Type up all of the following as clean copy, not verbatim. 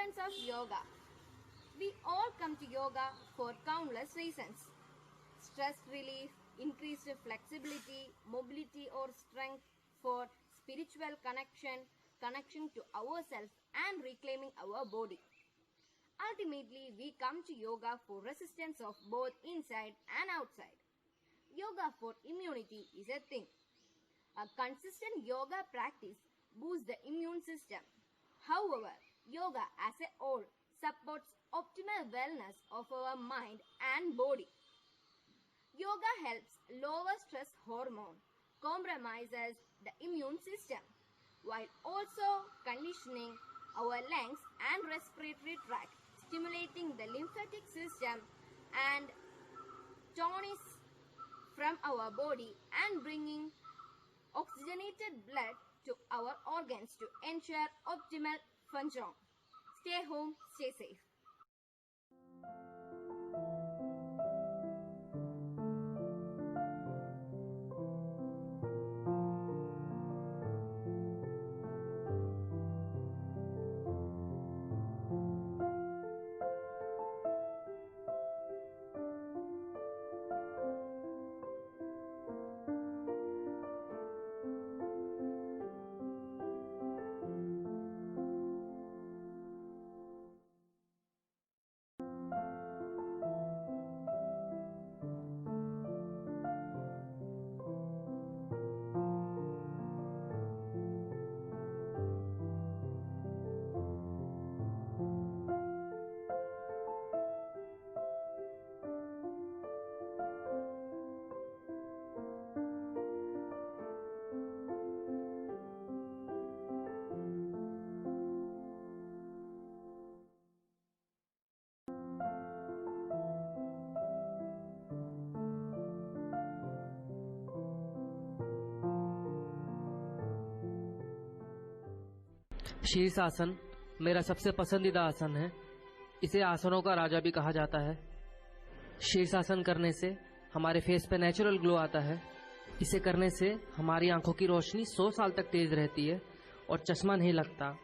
Importance of yoga. We all come to yoga for countless reasons. Stress relief, increased flexibility, mobility or strength, for spiritual connection to ourselves and reclaiming our body. Ultimately, we come to yoga for resistance of both inside and outside. Yoga for immunity is a thing. A consistent yoga practice boosts the immune system. However, yoga as a whole supports optimal wellness of our mind and body. Yoga helps lower stress hormone, compromises the immune system, while also conditioning our lungs and respiratory tract, stimulating the lymphatic system and tonics from our body and bringing oxygenated blood to our organs to ensure optimal function. Stay home, stay safe. शीर्षासन मेरा सबसे पसंदीदा आसन है। इसे आसनों का राजा भी कहा जाता है। शीर्षासन करने से हमारे फेस पे नेचुरल ग्लो आता है। इसे करने से हमारी आंखों की रोशनी 100 साल तक तेज रहती है और चश्मा नहीं लगता,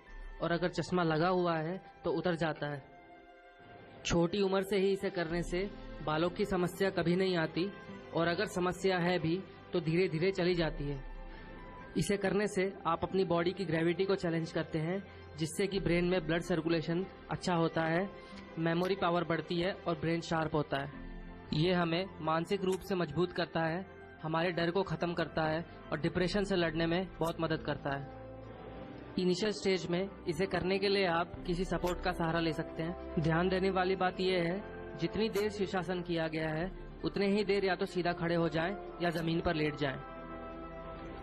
और अगर चश्मा लगा हुआ है तो उतर जाता है। छोटी उम्र से ही इसे करने से बालों की समस्या कभी नहीं आती, और अगर समस्या है भी तो धीरे धीरे चली जाती है। इसे करने से आप अपनी बॉडी की ग्रेविटी को चैलेंज करते हैं, जिससे कि ब्रेन में ब्लड सर्कुलेशन अच्छा होता है, मेमोरी पावर बढ़ती है और ब्रेन शार्प होता है। ये हमें मानसिक रूप से मजबूत करता है, हमारे डर को खत्म करता है और डिप्रेशन से लड़ने में बहुत मदद करता है। इनिशियल स्टेज में इसे करने के लिए आप किसी सपोर्ट का सहारा ले सकते हैं। ध्यान देने वाली बात यह है, जितनी देर शीर्षासन किया गया है उतने ही देर या तो सीधा खड़े हो जाएं या जमीन पर लेट जाएं।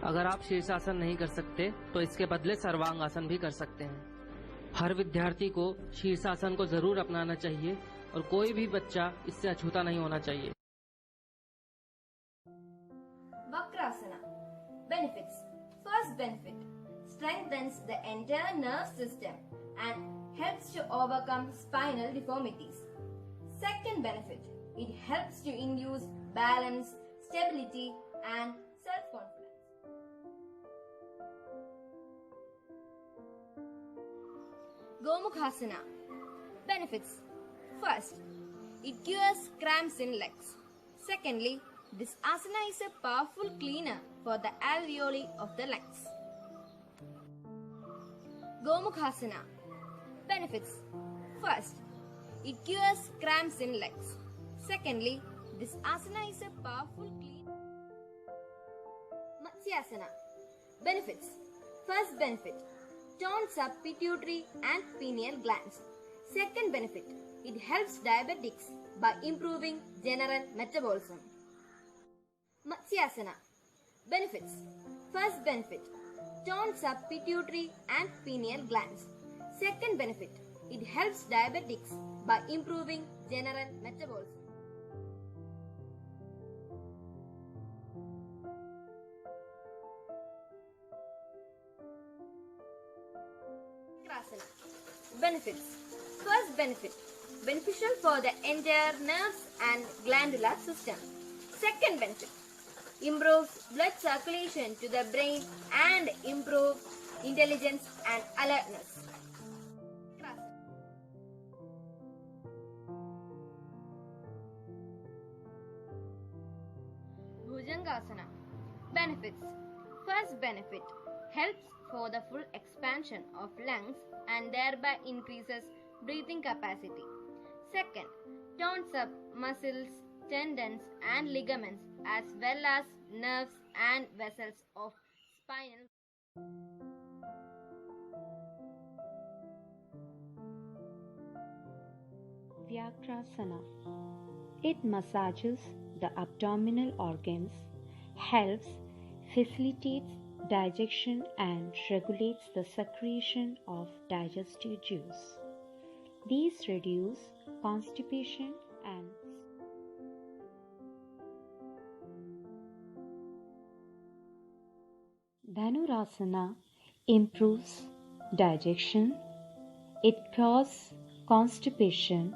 अगर आप शीर्षासन नहीं कर सकते तो इसके बदले सर्वांगासन भी कर सकते हैं। हर विद्यार्थी को शीर्षासन को जरूर अपनाना चाहिए और कोई भी बच्चा इससे अछूता नहीं होना चाहिए। Vakrasana. Benefits. First benefit, strengthens the entire nerve system and helps to overcome spinal deformities. Second benefit, it helps to induce balance, stability and self-confidence. Gomukhasana. Benefits. First, it cures cramps in legs. Secondly, this asana is a powerful cleaner for the alveoli of the lungs. Gomukhasana. Benefits. First, it cures cramps in legs. Secondly, this asana is a powerful cleaner. Matsyasana. Benefits. First benefit, tones up pituitary and pineal glands. Second benefit, it helps diabetics by improving general metabolism. Matsyasana. Benefits. First benefit, tones up pituitary and pineal glands. Second benefit, it helps diabetics by improving general metabolism. Benefits. First benefit, beneficial for the entire nerves and glandular system. Second benefit, improves blood circulation to the brain and improves intelligence and alertness. Bhujangasana. Benefits. First benefit, helps for the full expansion of lungs and thereby increases breathing capacity. Second, tones up muscles, tendons and ligaments as well as nerves and vessels of spinal. Vyakrasana. It massages the abdominal organs, helps, facilitates digestion and regulates the secretion of digestive juice. These reduce constipation and Dhanurasana improves digestion, it cures constipation,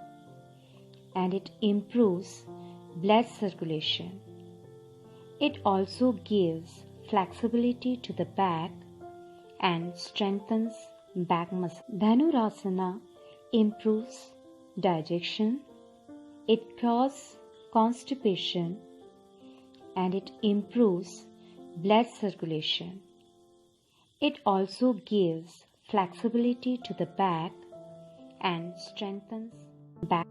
and it improves blood circulation. It also gives flexibility to the back and strengthens back muscle. Dhanurasana improves digestion, it cures constipation, and it improves blood circulation. It also gives flexibility to the back and strengthens back.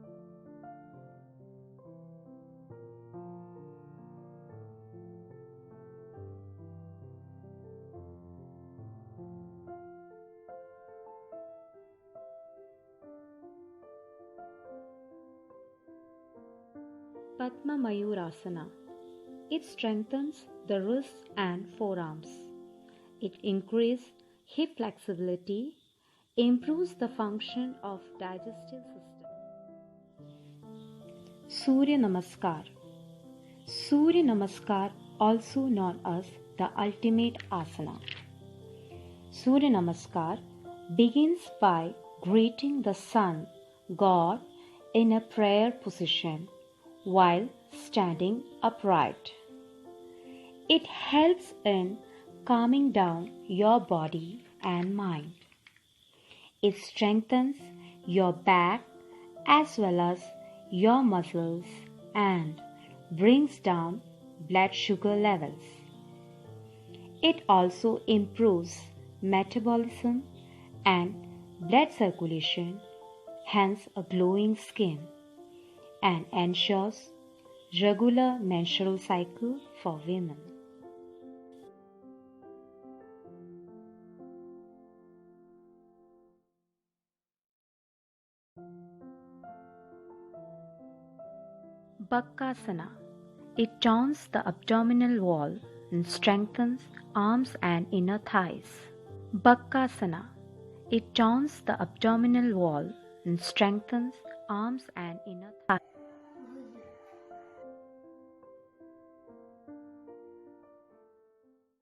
Padma Mayurasana. It strengthens the wrists and forearms. It increases hip flexibility, improves the function of digestive system. Surya Namaskar. Surya Namaskar, also known as the ultimate asana. Surya Namaskar begins by greeting the sun god in a prayer position while standing upright. It helps in calming down your body and mind. It strengthens your back as well as your muscles and brings down blood sugar levels. It also improves metabolism and blood circulation, hence a glowing skin, and ensures regular menstrual cycle for women. Bakkasana. It tones the abdominal wall and strengthens arms and inner thighs. Bakkasana. It tones the abdominal wall and strengthens arms and inner